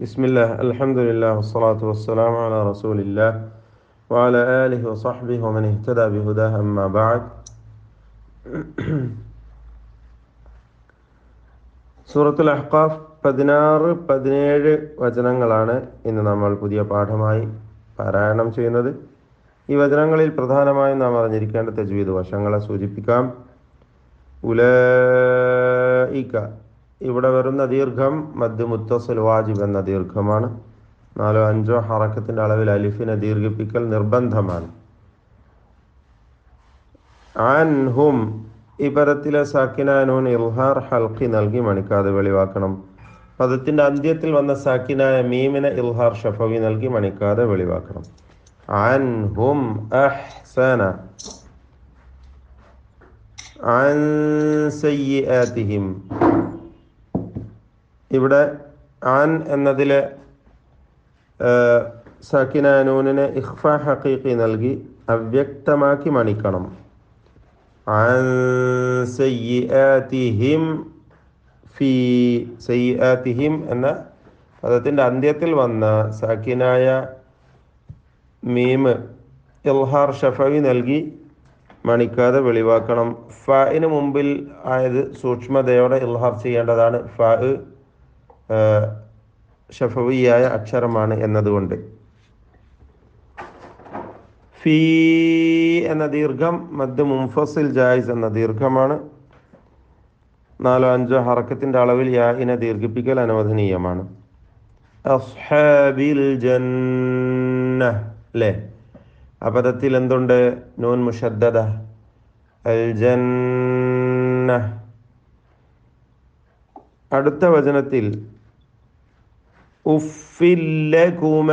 ബിസ്മില്ലാഹ് അൽഹംദുലില്ലാഹ് വസ്സലാത്തു വസ്സലാമു അലാ റസൂലില്ലാഹ് വഅലാ ആലിഹി വസഹ്ബിഹി വമൻ ഇഹ്തദാ ബിഹുദാഹി അമ്മാ ബഅദ്. സൂറത്തുൽ അഹ്ഖാഫ് 16, 17 വചനങ്ങളാണ് ഇന്ന് നമ്മൾ പുതിയ പാഠമായി പാരായണം ചെയ്യുന്നത്. ഈ വചനങ്ങളിൽ പ്രധാനമായും നാം അറിഞ്ഞിരിക്കേണ്ട തജ്വീദ് വശങ്ങളെ സൂചിപ്പിക്കാം. ഉലൈക, ഇവിടെ വരുന്ന ദീർഘം മദ് മുത്തസിൽ വാജിബ് എന്ന ദീർഘമാണ്. 4-5 ഹറക്കത്തിന്റെ അളവിൽ അലിഫിനെ ദീർഘിപ്പിക്കൽ നിർബന്ധമാണ്. അൻഹും, ഈ പദത്തിലെ സാക്കിനായ നൂൻ ഇൽഹാർ ഹൽഖി നൽകി മണിക്കാതെ വെളിവാക്കണം. പദത്തിന്റെ അന്ത്യത്തിൽ വന്ന സാക്കിനായ മീമിനെ ഇൽഹാർ ഷഫവി നൽകി മണിക്കാതെ വെളിവാക്കണം. അൻഹും അഹ്സന, അൻ സയ്യിആതിഹിം, ഇവിടെ ആൻ എന്നതിലെ സാക്കിനായ നൂനിനെ ഇഖ്ഫാ ഹഖീഖി നൽകി അവ്യക്തമാക്കി മണിക്കണം. അൻ സയ്യിആതിഹിം, ഫീ സയ്യിആതിഹിം എന്ന പദത്തിൻ്റെ അന്ത്യത്തിൽ വന്ന സാക്കിനായ മീം ഇൽഹാർ ഷഫവി നൽകി മണിക്കാതെ വെളിവാക്കണം. ഫാഇന് മുമ്പിൽ ആയത് സൂക്ഷ്മതയോടെ ഇൽഹാർ ചെയ്യേണ്ടതാണ്. ഫാ ഷഫവിയായ അക്ഷരമാണ് എന്നതുകൊണ്ട്. ഫീ എന്ന ദീർഘം മദ് മുൻഫസിൽ ജായിസ് എന്ന ദീർഘമാണ്. 4-5 ഹറക്കത്തിന്റെ അളവിൽ യാഇനെ ദീർഘിപ്പിക്കൽ അനുവദനീയമാണ്. അസ്ഹാബിൽ ജന്ന, അല്ലേ? ആ പദത്തിൽ എന്തുണ്ട്? നൂൻ മുഷദ്ദദ, അൽ ജന്ന. അടുത്ത വചനത്തിൽ ഉഫില്ലകുമ,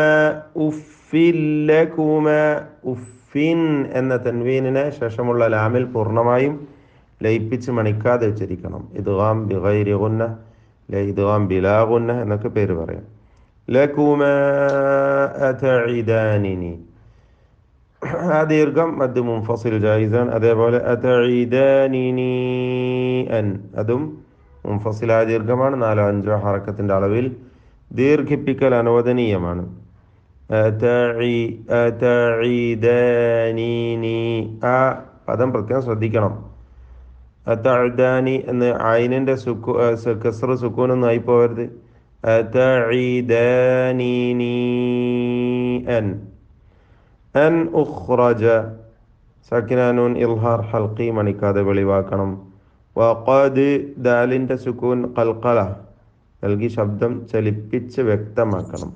ഉഫില്ലകുമ, ഉഫിൻ എന്ന തൻവീനിനെ ശേഷമുള്ള ലാമിൽ പൂർണ്ണമായും ലയിപ്പിച്ച് മണിക്കാതെ ഉച്ചരിക്കണം. ഇദ്ഗാം ബിഗൈരി ഗുന്ന, ഇദ്ഗാം ബിലാ ഗുന്ന എന്നൊക്കെ പേര് പറയാം. ലകുമ അതഇദാനിനി, ആ ദീർഘം മദ് മുൻഫസിൽ ജായിസാൻ. അതേപോലെ അതഇദാനിനി അൻ, അതും മുൻഫസിലായ ദീർഘമാണ്. 4-5 ഹറക്കത്തിന്റെ അളവിൽ ദീർഘിപ്പിക്കൽ അനുവദനീയമാണ്. അതഇദാനിനി, ആ പദം പ്രത്യേകം ശ്രദ്ധിക്കണം. അതഇദാനി എന്ന് ഐനിന്റെ കസ്ർ സുക്കൂനൊന്നും ആയി പോകരുത്. അതഇദാനിനി അൻ. അൻ ഉഖ്റജ, സാക്കിനായ നൂൻ ഇൽഹാർ ഹൽഖി മണിക്കാതെ വെളിവാക്കണം. വഖദ്, ദാലിന്റെ സുക്കൂൻ ഖൽഖല നൽകി ശബ്ദം ചലിപ്പിച്ച് വ്യക്തമാക്കണം.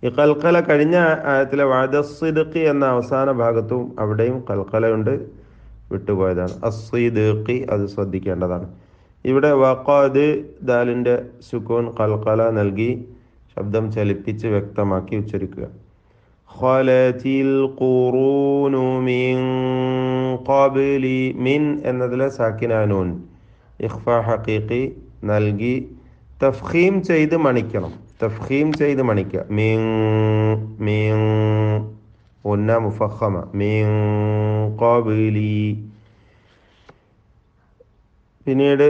ഈ ഖൽഖല കഴിഞ്ഞ ആയത്തിലെ വഅദസ്സിദ്ഖി എന്ന അവസാന ഭാഗത്തും അവിടെയും ഖൽഖലയുണ്ട്, വിട്ടുപോയതാണ്. അസ്സിദ്ഖി, അത് ശ്രദ്ധിക്കേണ്ടതാണ്. ഇവിടെ വഖദ്, ദാലിന്റെ സുക്കൂൻ ഖൽഖല നൽകി ശബ്ദം ചലിപ്പിച്ച് വ്യക്തമാക്കി ഉച്ചരിക്കുക. ഖലതിൽ ഖുറൂനു മിൻ ഖബ്ലി, മിൻ എന്നതിലെ സാക്കിനായ നൂൻ ഇഖ്ഫാ ഹഖീഖി നൽകി തഫ്ഖീം ചെയ്ത് മണിക്കണം. തഫ്ഖീം ചെയ്ത് മണിക്കുക. മിൻ, മിൻ ഉന്ന മുഫഖമ, മിൻ ഖബ്ലി. പിന്നീട്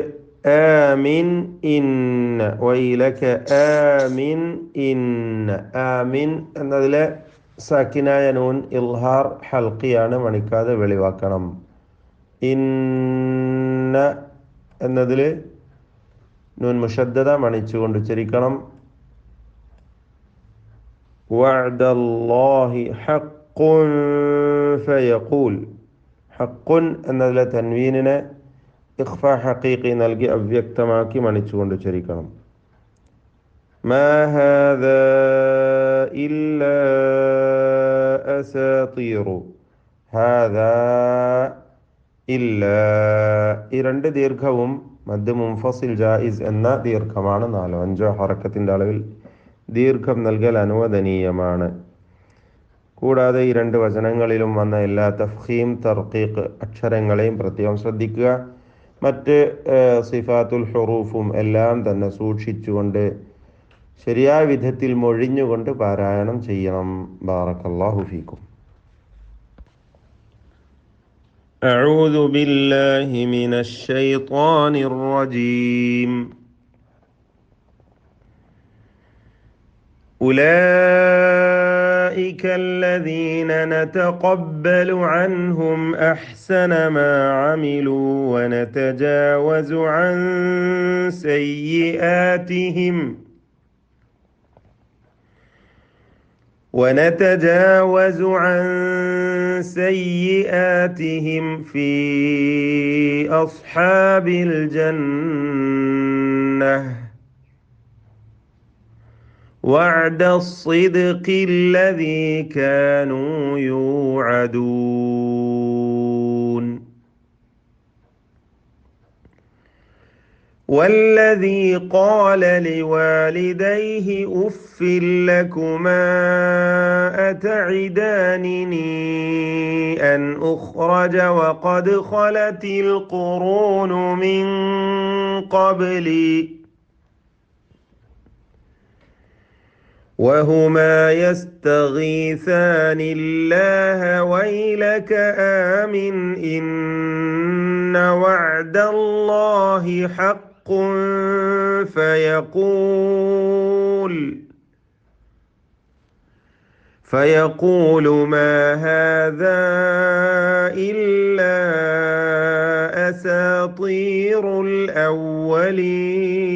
ആമിൻ ഇന്ന, വൈലക ആമിൻ ഇന്ന, ആമിൻ എന്നതിലെ സാക്കിനായ നൂൻ ഇൽഹാർ ഹൽഖിയാണ്, മണിക്കാതെ വെളിവാക്കണം. ഇന്ന എന്നതിൽ നൂൻ മുഷദ്ദദ മണിച്ചുകൊണ്ട് ഉച്ചരിക്കണം. വഅദല്ലാഹി ഹഖ്ഖുൻ ഫയഖൂൽ, ഹഖ്ഖുൻ എന്നതിലെ തൻവീനിനെ ഇഖ്ഫാ ഹഖീഖി നൽകി അവ്യക്തമാക്കി മണിച്ചുകൊണ്ട് ഉച്ചരിക്കണം. മാ ഹാദാ ഇല്ലാ അസാതീറു, ഹാദാ ഇല്ലാ, ഈ രണ്ട് ദീർഘവും മദ് മുൻഫസിൽ ജായിസ് എന്ന ദീർഘമാണ്. 4-5 ഹറക്കത്തിന്റെ അളവിൽ ദീർഘം നൽകൽ അനുവദനീയമാണ്. കൂടാതെ ഈ 2 വചനങ്ങളിലും വന്ന എല്ലാ തഫ്ഖീം തർഖീഖ് അക്ഷരങ്ങളെയും പ്രത്യേകം ശ്രദ്ധിക്കുക. മറ്റ് സിഫാത്തുൽ ഹുറൂഫും എല്ലാം തന്നെ സൂക്ഷിച്ചുകൊണ്ട് ശരിയായ വിധത്തിൽ മൊഴിഞ്ഞുകൊണ്ട് പാരായണം ചെയ്യണം. ബാറക്കല്ലാഹു ഫീക്കും. أعوذ بالله من الشيطان الرجيم. أولئك الذين نتقبل عنهم أحسن ما عملوا ونتجاوز عن سيئاتهم في أصحاب الجنة وعد الصدق الذي كانوا يوعدون والذي قال لوالديه أف لكما أتعدانني أن أخرج وقد خلت القرون من قبلي وهما يستغيثان الله ويلك آمن إن وعد الله حق فيقول ما هذا إلا أساطير الأولين